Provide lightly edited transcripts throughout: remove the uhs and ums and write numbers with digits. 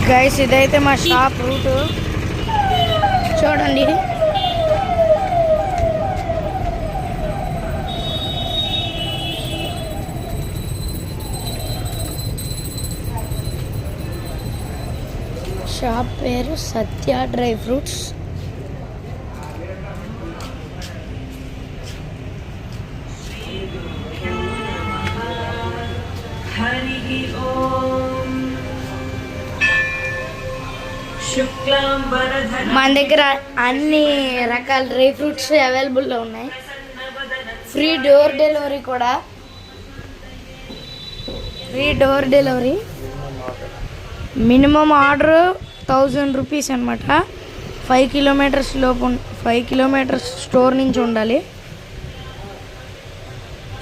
Guys ఇదైతే మా shop route చూడండి. షాప్ పేరు సత్య డ్రై ఫ్రూట్స్. మన దగ్గర అన్ని రకాల డ్రై ఫ్రూట్స్ అవైలబుల్లో ఉన్నాయి. ఫ్రీ డోర్ డెలివరీ కూడా. మినిమం ఆర్డర్ 1000 రూపీస్ అనమాట. 5 కిలోమీటర్స్ లోపు 5 కిలోమీటర్స్ స్టోర్ నుంచి ఉండాలి.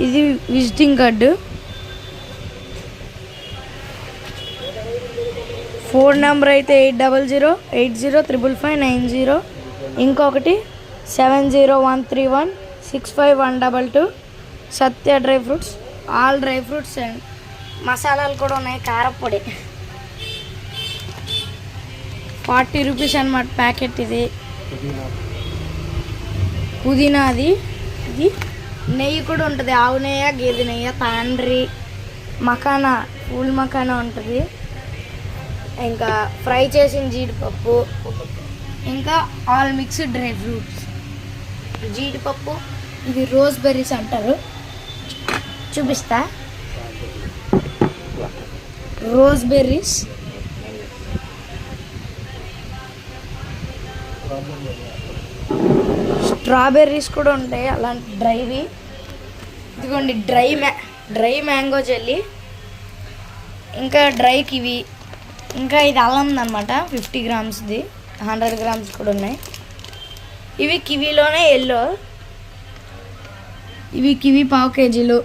ఇది విజిటింగ్ కార్డు. ఫోన్ నెంబర్ అయితే 8008055590. ఇంకొకటి 7013165122. Satya dry fruits. All dry fruits and మసాలాలు కూడా ఉన్నాయి. కారపొడి 40 రూపీస్ అనమాట ప్యాకెట్. ఇది పుదీనాది. ఇది నెయ్యి కూడా ఉంటుంది. ఆవు నెయ్యి, గేదె నెయ్యి, తాండ్రి, మకానా, ఫుల్ మకానా ఉంటుంది. ఇంకా ఫ్రై చేసిన జీడిపప్పు, ఇంకా ఆల్ మిక్స్డ్ డ్రై ఫ్రూట్స్. జీడిపప్పు ఇది రోజ్ బెర్రీస్ అంటారు. చూపిస్తా. రోజ్ బెర్రీస్, స్ట్రాబెర్రీస్ కూడా ఉంటాయి అలాంటి డ్రైవి. ఇదిగోండి డ్రై మ్యాంగో జెల్లీ, ఇంకా డ్రై కివి, ఇంకా ఇది అల్లం అనమాట. 50 గ్రామ్స్ది, 100 గ్రామ్స్ కూడా ఉన్నాయి. ఇవి కివీలోనే ఎల్లో. ఇవి కివీ 1/2 కేజీలు.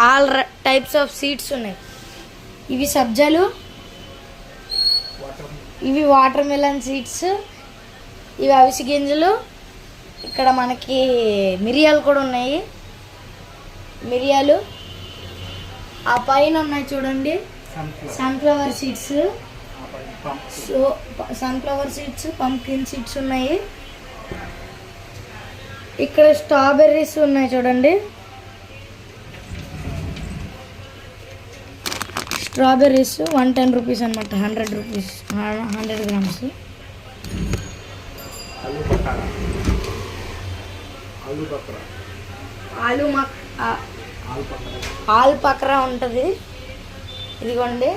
ఆల్ టైప్స్ ఆఫ్ సీడ్స్ ఉన్నాయి. ఇవి సబ్జాలు, ఇవి వాటర్ మిలన్ సీడ్స్, ఇవి అవిసి గింజలు. ఇక్కడ మనకి మిరియాలు కూడా ఉన్నాయి. మిరియాలు ఆ పైన ఉన్నాయి చూడండి. సన్ఫ్లవర్ సీడ్స్, పంకిన్ సీడ్స్ ఉన్నాయి. ఇక్కడ స్ట్రాబెర్రీస్ ఉన్నాయి చూడండి. స్ట్రాబెర్రీస్ 110 రూపీస్ అనమాట. 100 రూపీస్, 100 గ్రామ్స్. ఆలు పకరా ఉంటుంది. ఇదిగోండి